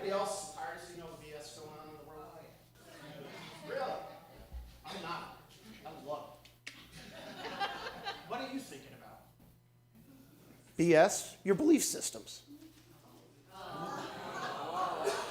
Anybody else tired of seeing all the BS going on in the world? Really? I'm not. I love it. What are you thinking about? BS, your belief systems.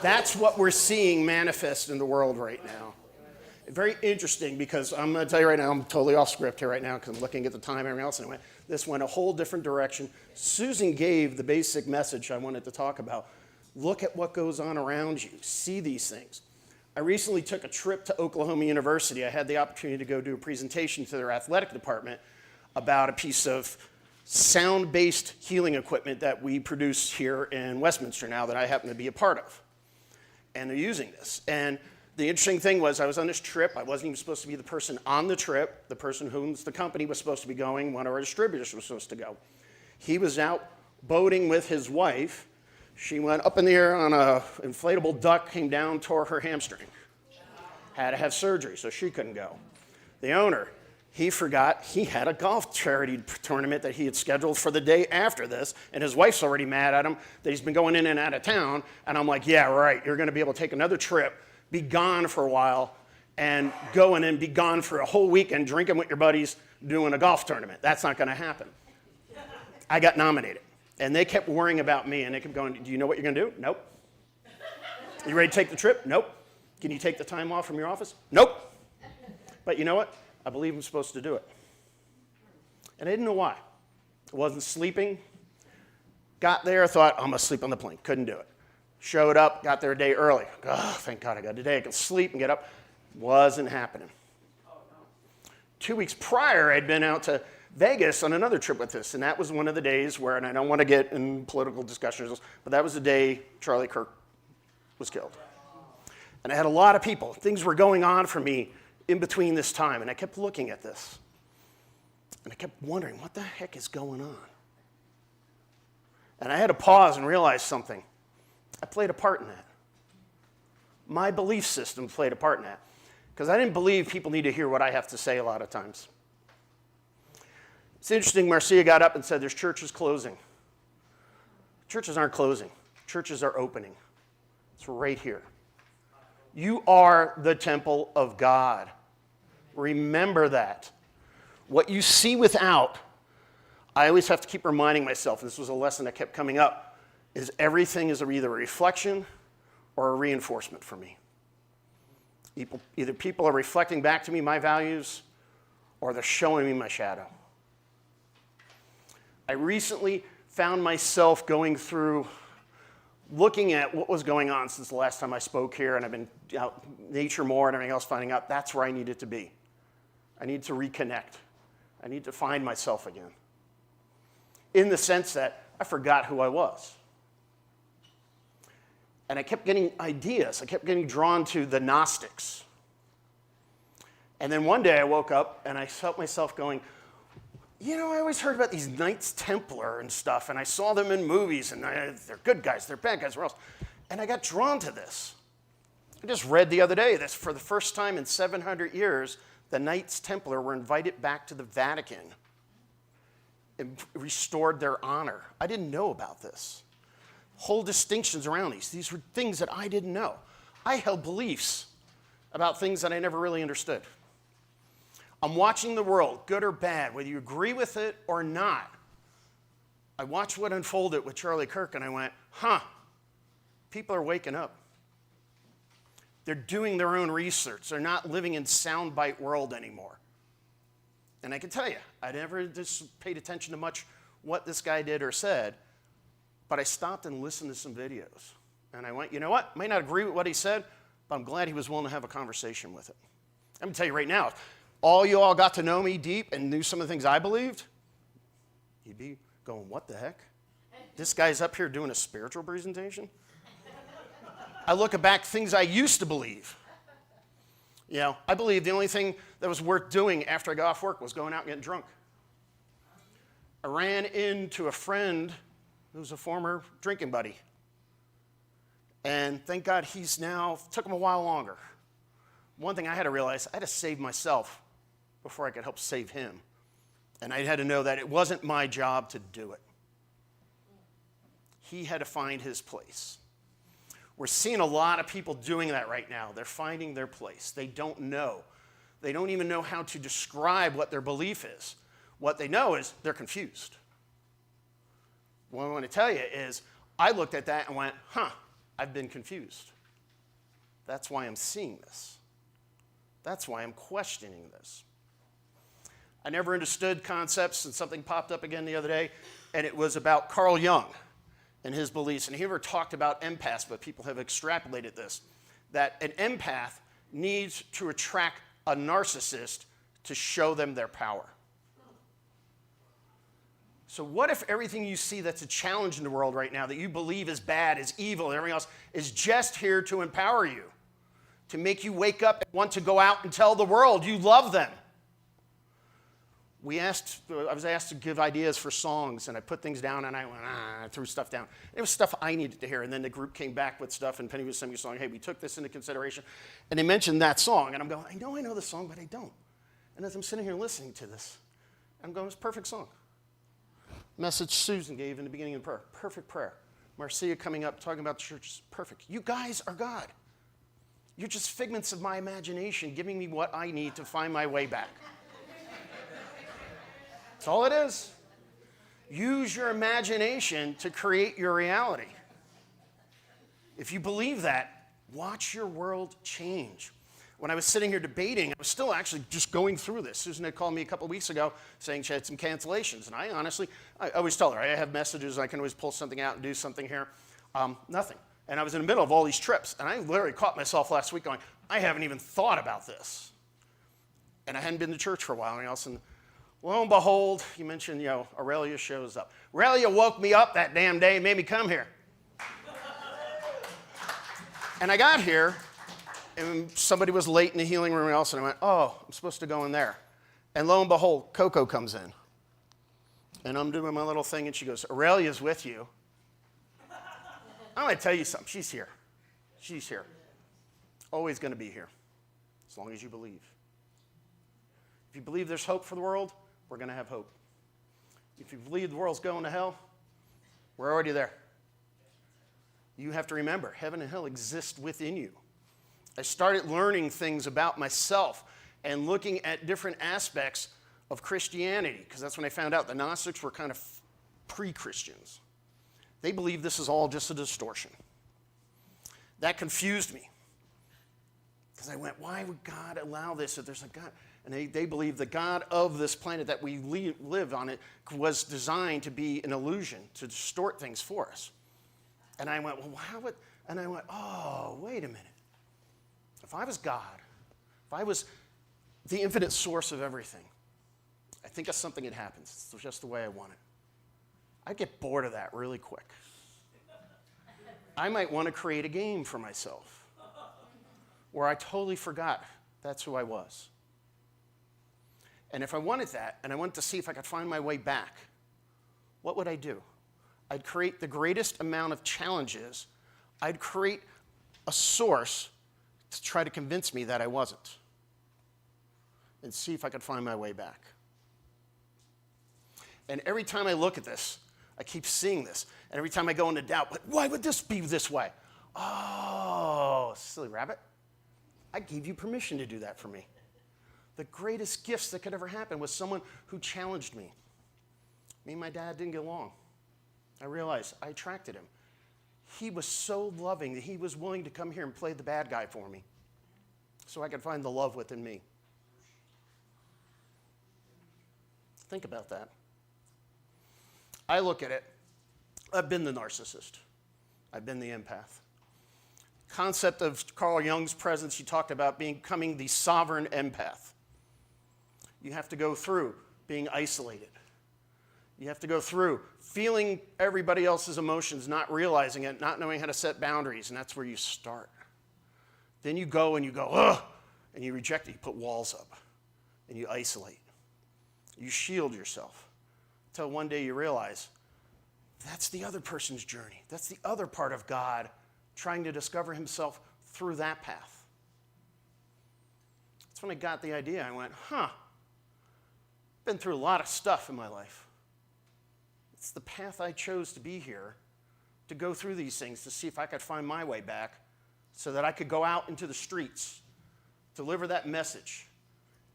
That's what we're seeing manifest in the world right now. Very interesting, because I'm going to tell you right now, I'm totally off script here right now because I'm looking at the time and everything else. Anyway, this went a whole different direction. Susan gave the basic message I wanted to talk about. Look at what goes on around you. See these things. I recently took a trip to Oklahoma University. I had the opportunity to go do a presentation to their athletic department about a piece of sound-based healing equipment that we produce here in Westminster now that I happen to be a part of. And they're using this. And the interesting thing was, I was on this trip. I wasn't even supposed to be the person on the trip. The person who owns the company was supposed to be going. One of our distributors was supposed to go. He was out boating with his wife. She went up in the air on an inflatable duck, came down, tore her hamstring. Had to have surgery, so she couldn't go. The owner, he forgot he had a golf charity tournament that he had scheduled for the day after this, and his wife's already mad at him that he's been going in and out of town. And I'm like, yeah, right, you're going to be able to take another trip, be gone for a while, and go in and be gone for a whole weekend drinking with your buddies doing a golf tournament. That's not going to happen. I got nominated. And they kept worrying about me, and they kept going, do you know what you're going to do? Nope. You ready to take the trip? Nope. Can you take the time off from your office? Nope. But you know what? I believe I'm supposed to do it. And I didn't know why. I wasn't sleeping. Got there, thought, I'm going to sleep on the plane. Couldn't do it. Showed up, got there a day early. Oh, thank God I got a day. I can sleep and get up. Wasn't happening. 2 weeks prior, I'd been out to Vegas on another trip with this, and that was one of the days where, and I don't want to get in political discussions, but that was the day Charlie Kirk was killed. And I had a lot of people. Things were going on for me in between this time, and I kept looking at this. And I kept wondering, what the heck is going on? And I had to pause and realize something. I played a part in that. My belief system played a part in that. Because I didn't believe people need to hear what I have to say a lot of times. It's interesting, Marcia got up and said there's churches closing. Churches aren't closing. Churches are opening. It's right here. You are the temple of God. Remember that. What you see without, I always have to keep reminding myself, and this was a lesson that kept coming up, is everything is either a reflection or a reinforcement for me. Either people are reflecting back to me my values, or they're showing me my shadow. I recently found myself going through, looking at what was going on since the last time I spoke here, and I've been out in nature more and everything else, finding out that's where I needed to be. I need to reconnect. I need to find myself again. In the sense that I forgot who I was. And I kept getting ideas. I kept getting drawn to the Gnostics. And then one day I woke up and I felt myself going, you know, I always heard about these Knights Templar and stuff, and I saw them in movies, and they're good guys, they're bad guys, where else? And I got drawn to this. I just read the other day that for the first time in 700 years, the Knights Templar were invited back to the Vatican and restored their honor. I didn't know about this. Whole distinctions around these. These were things that I didn't know. I held beliefs about things that I never really understood. I'm watching the world, good or bad, whether you agree with it or not. I watched what unfolded with Charlie Kirk, and I went, people are waking up. They're doing their own research. They're not living in soundbite world anymore. And I can tell you, I never just paid attention to much what this guy did or said, but I stopped and listened to some videos. And I went, you know what? I may not agree with what he said, but I'm glad he was willing to have a conversation with it. I'm going to tell you right now, if all you all got to know me deep and knew some of the things I believed, you'd be going, what the heck? This guy's up here doing a spiritual presentation? I look back things I used to believe. You know, I believed the only thing that was worth doing after I got off work was going out and getting drunk. I ran into a friend who's a former drinking buddy. And thank God he's now, took him a while longer. One thing I had to realize, I had to save myself before I could help save him. And I had to know that it wasn't my job to do it. He had to find his place. We're seeing a lot of people doing that right now. They're finding their place. They don't know. They don't even know how to describe what their belief is. What they know is they're confused. What I want to tell you is I looked at that and went, I've been confused. That's why I'm seeing this. That's why I'm questioning this. I never understood concepts, and something popped up again the other day, and it was about Carl Jung and his beliefs. And he never talked about empaths, but people have extrapolated this, that an empath needs to attract a narcissist to show them their power. So what if everything you see that's a challenge in the world right now, that you believe is bad, is evil, and everything else, is just here to empower you, to make you wake up and want to go out and tell the world you love them? I was asked to give ideas for songs, and I put things down, and I went, I threw stuff down. It was stuff I needed to hear, and then the group came back with stuff, and Penny was sending me a song, hey, we took this into consideration, and they mentioned that song, and I'm going, I know the song, but I don't. And as I'm sitting here listening to this, I'm going, it's a perfect song. Message Susan gave in the beginning of the prayer, perfect prayer. Marcia coming up, talking about the church, perfect. You guys are God. You're just figments of my imagination, giving me what I need to find my way back. That's all it is. Use your imagination to create your reality. If you believe that, watch your world change. When I was sitting here debating, I was still actually just going through this. Susan had called me a couple weeks ago saying she had some cancellations. And I always tell her, I have messages, I can always pull something out and do something here. Nothing. And I was in the middle of all these trips. And I literally caught myself last week going, I haven't even thought about this. And I hadn't been to church for a while. And lo and behold, you mentioned, Aurelia shows up. Aurelia woke me up that damn day and made me come here. And I got here, and somebody was late in the healing room else, and I went, I'm supposed to go in there. And lo and behold, Coco comes in. And I'm doing my little thing, and she goes, Aurelia's with you. I'm going to tell you something. She's here. She's here. Always going to be here, as long as you believe. If you believe there's hope for the world, we're going to have hope. If you believe the world's going to hell, we're already there. You have to remember, heaven and hell exist within you. I started learning things about myself and looking at different aspects of Christianity, because that's when I found out the Gnostics were kind of pre-Christians. They believed this is all just a distortion. That confused me, because I went, why would God allow this if there's a God? And they believe the God of this planet that we live on it was designed to be an illusion, to distort things for us. And I went, wait a minute. If I was God, if I was the infinite source of everything, I think of something that happens. It's just the way I want it. I'd get bored of that really quick. I might want to create a game for myself where I totally forgot that's who I was. And if I wanted that, and I wanted to see if I could find my way back, what would I do? I'd create the greatest amount of challenges. I'd create a source to try to convince me that I wasn't, and see if I could find my way back. And every time I look at this, I keep seeing this. And every time I go into doubt, but why would this be this way? Oh, silly rabbit. I gave you permission to do that for me. The greatest gifts that could ever happen was someone who challenged me. Me and my dad didn't get along. I realized I attracted him. He was so loving that he was willing to come here and play the bad guy for me so I could find the love within me. Think about that. I look at it. I've been the narcissist. I've been the empath. Concept of Carl Jung's presence, he talked about becoming the sovereign empath. You have to go through being isolated. You have to go through feeling everybody else's emotions, not realizing it, not knowing how to set boundaries, and that's where you start. Then you go, ugh, and you reject it. You put walls up, and you isolate. You shield yourself until one day you realize that's the other person's journey. That's the other part of God trying to discover himself through that path. That's when I got the idea. I went, been through a lot of stuff in my life. It's the path I chose to be here to go through these things to see if I could find my way back so that I could go out into the streets, deliver that message,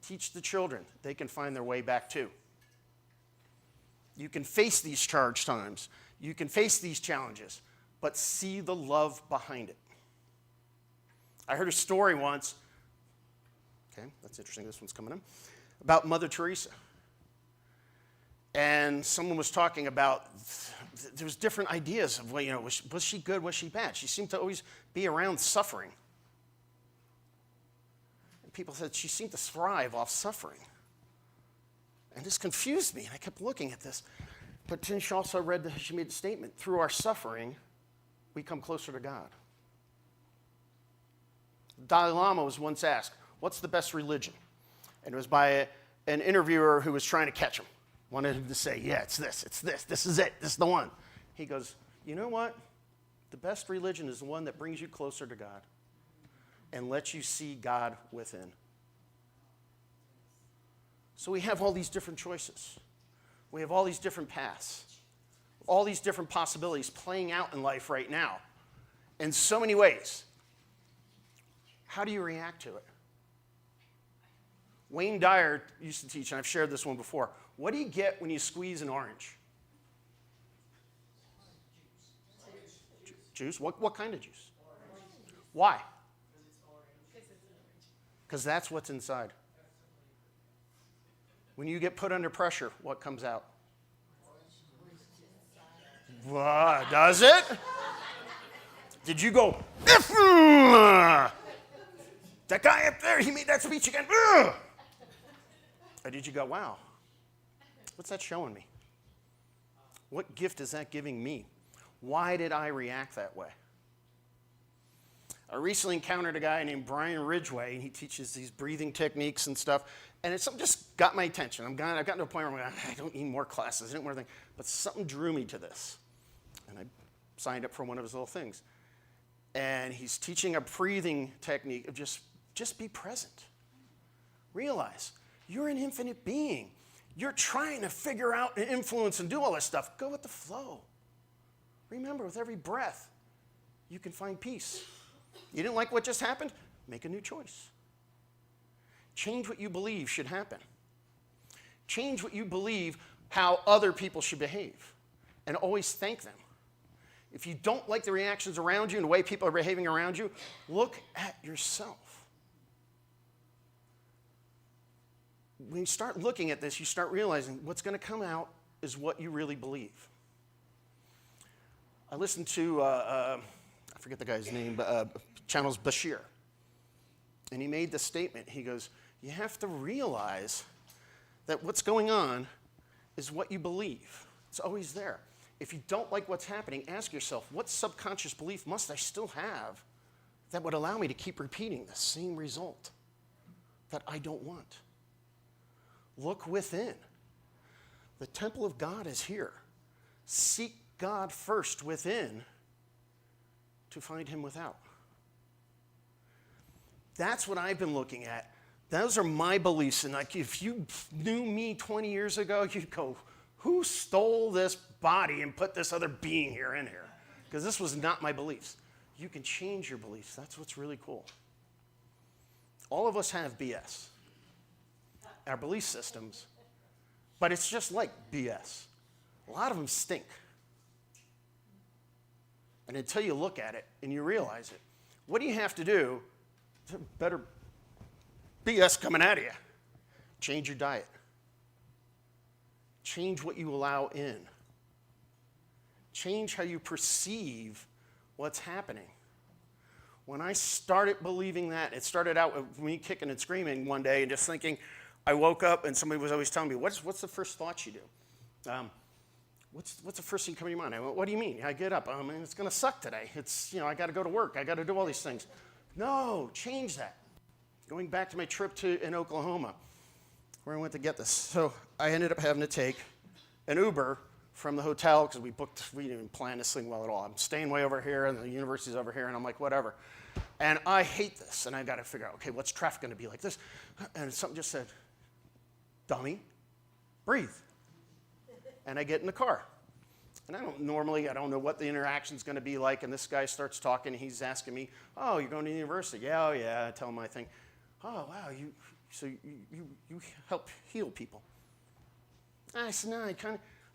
teach the children they can find their way back too. You can face these charge times. You can face these challenges, but see the love behind it. I heard a story once, okay, that's interesting, this one's coming in, about Mother Teresa. And someone was talking about, there was different ideas of, was she good, was she bad? She seemed to always be around suffering. And people said she seemed to thrive off suffering. And this confused me, and I kept looking at this. But then she also she made the statement, through our suffering, we come closer to God. The Dalai Lama was once asked, what's the best religion? And it was by an interviewer who was trying to catch him. Wanted him to say, yeah, it's this is it, this is the one. He goes, you know what? The best religion is the one that brings you closer to God and lets you see God within. So we have all these different choices. We have all these different paths, all these different possibilities playing out in life right now in so many ways. How do you react to it? Wayne Dyer used to teach, and I've shared this one before. What do you get when you squeeze an orange? Juice? What kind of juice? Why? Because that's what's inside. When you get put under pressure, what comes out? Does it? Did you go, that guy up there, he made that speech again. Or did you go, wow, what's that showing me? What gift is that giving me? Why did I react that way? I recently encountered a guy named Brian Ridgway, and he teaches these breathing techniques and stuff, and it just got my attention. I've gotten to a point where I'm like, I don't need more classes, I don't need more things, but something drew me to this, and I signed up for one of his little things. And he's teaching a breathing technique of just be present. Realize you're an infinite being. You're trying to figure out and influence and do all this stuff. Go with the flow. Remember, with every breath, you can find peace. You didn't like what just happened? Make a new choice. Change what you believe should happen. Change what you believe how other people should behave. And always thank them. If you don't like the reactions around you and the way people are behaving around you, look at yourself. When you start looking at this, you start realizing what's going to come out is what you really believe. I listened to, I forget the guy's name, but Channel's Bashir. And he made this statement. He goes, you have to realize that what's going on is what you believe. It's always there. If you don't like what's happening, ask yourself, what subconscious belief must I still have that would allow me to keep repeating the same result that I don't want? Look within. The temple of God is here. Seek God first within to find him without. That's what I've been looking at. Those are my beliefs. And like, if you knew me 20 years ago, you'd go, who stole this body and put this other being here in here? Because this was not my beliefs. You can change your beliefs. That's what's really cool. All of us have BS, our belief systems, but it's just like BS. A lot of them stink. And until you look at it and you realize it, what do you have to do to better BS coming out of you? Change your diet. Change what you allow in. Change how you perceive what's happening. When I started believing that, it started out with me kicking and screaming one day and just thinking, I woke up and somebody was always telling me, what's the first thoughts you do? What's the first thing coming to your mind? I went, what do you mean? I get up. It's going to suck today. I got to go to work. I got to do all these things. No, change that. Going back to my trip in Oklahoma, where I went to get this. So I ended up having to take an Uber from the hotel because we didn't even plan this thing well at all. I'm staying way over here and the university's over here, and I'm like, whatever. And I hate this, and I got to figure out, okay, what's traffic going to be like this? And something just said, dummy, breathe. And I get in the car. And I don't know what the interaction's going to be like. And this guy starts talking. He's asking me, "Oh, you're going to university?" "Yeah, oh yeah." I tell him my thing. "Oh, wow, you help heal people." I said, "No, I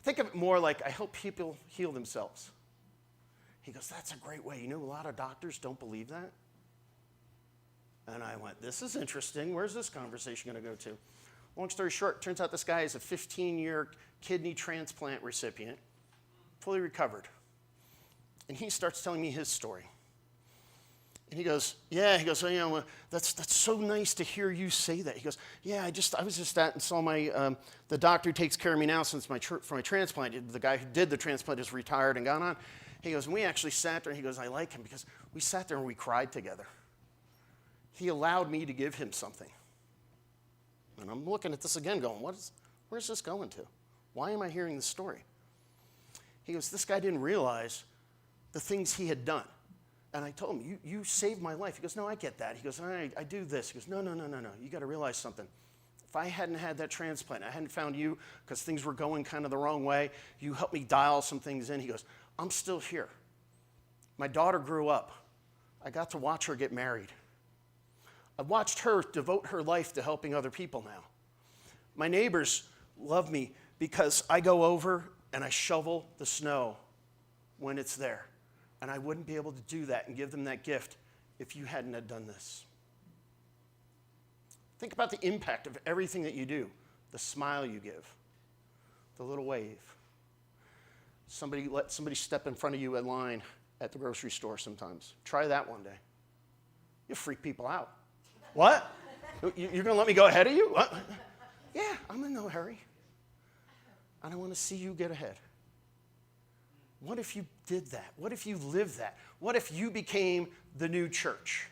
think of it more like I help people heal themselves." He goes, "That's a great way. You know, a lot of doctors don't believe that." And I went, "This is interesting. Where's this conversation going to go to?" Long story short, turns out this guy is a 15-year kidney transplant recipient, fully recovered. And he starts telling me his story. And he goes, "Oh, you know, that's so nice to hear you say that." He goes, "Yeah, I was just at and saw the doctor who takes care of me now since for my transplant. The guy who did the transplant is retired and gone on." He goes, "And we actually sat there." He goes, "I like him because we sat there and we cried together. He allowed me to give him something." And I'm looking at this again going, where's this going to? Why am I hearing this story? He goes, "This guy didn't realize the things he had done." And I told him, you saved my life. He goes, "No, I get that." He goes, I do this." He goes, No. You got to realize something. If I hadn't had that transplant, I hadn't found you because things were going kind of the wrong way, you helped me dial some things in." He goes, "I'm still here. My daughter grew up. I got to watch her get married. I watched her devote her life to helping other people now. My neighbors love me because I go over and I shovel the snow when it's there. And I wouldn't be able to do that and give them that gift if you hadn't have done this." Think about the impact of everything that you do. The smile you give, the little wave. Let somebody step in front of you in line at the grocery store sometimes. Try that one day. You'll freak people out. "What? You're going to let me go ahead of you?" "What?" "Yeah, I'm in no hurry. And I want to see you get ahead." What if you did that? What if you lived that? What if you became the new church?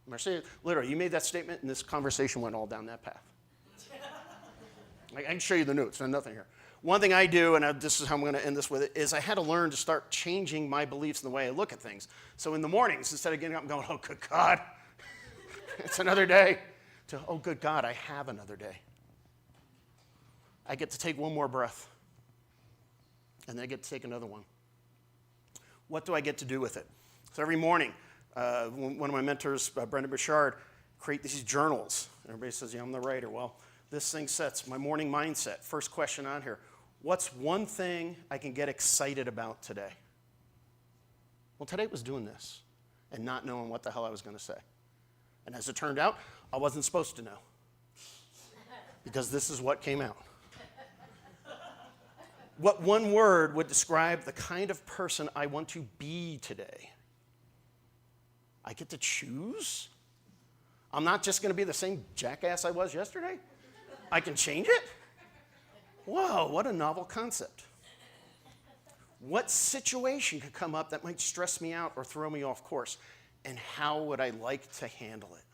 I'm saying, literally, you made that statement and this conversation went all down that path. I can show you the notes, there's nothing here. One thing I do, and this is how I'm going to end this with it, is I had to learn to start changing my beliefs and the way I look at things. So in the mornings, instead of getting up and going, "Oh, good God, it's another day," to, "Oh, good God, I have another day. I get to take one more breath. And then I get to take another one. What do I get to do with it?" So every morning, one of my mentors, Brendan Bouchard, create these journals. Everybody says, "Yeah, I'm the writer." Well, this thing sets my morning mindset. First question on here: what's one thing I can get excited about today? Well, today was doing this and not knowing what the hell I was going to say. And as it turned out, I wasn't supposed to know because this is what came out. What one word would describe the kind of person I want to be today? I get to choose? I'm not just going to be the same jackass I was yesterday? I can change it? Whoa, what a novel concept. What situation could come up that might stress me out or throw me off course? And how would I like to handle it?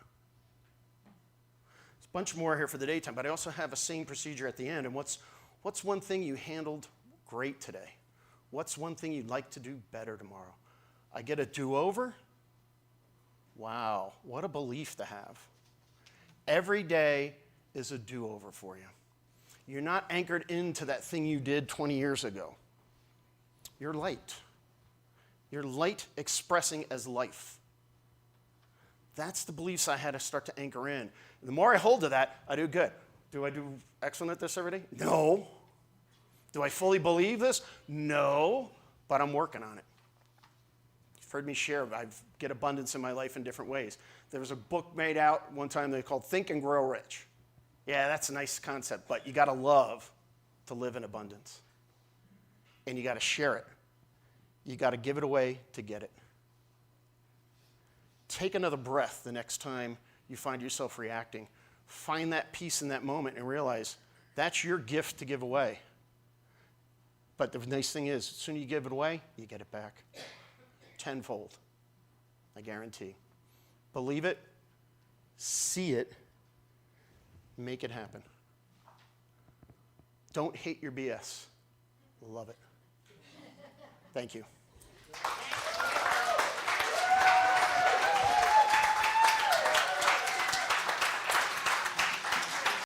There's a bunch more here for the daytime, but I also have a same procedure at the end. And what's one thing you handled great today? What's one thing you'd like to do better tomorrow? I get a do-over? Wow, what a belief to have. Every day is a do-over for you. You're not anchored into that thing you did 20 years ago. You're light. You're light expressing as life. That's the beliefs I had to start to anchor in. And the more I hold to that, I do good. Do I do excellent at this every day? No. Do I fully believe this? No, but I'm working on it. You've heard me share, I get abundance in my life in different ways. There was a book made out one time they called Think and Grow Rich. Yeah, that's a nice concept, but you got to love to live in abundance. And you got to share it. You got to give it away to get it. Take another breath the next time you find yourself reacting. Find that peace in that moment and realize that's your gift to give away. But the nice thing is, as soon as you give it away, you get it back. Tenfold. I guarantee. Believe it, see it, make it happen. Don't hate your BS. Love it. Thank you.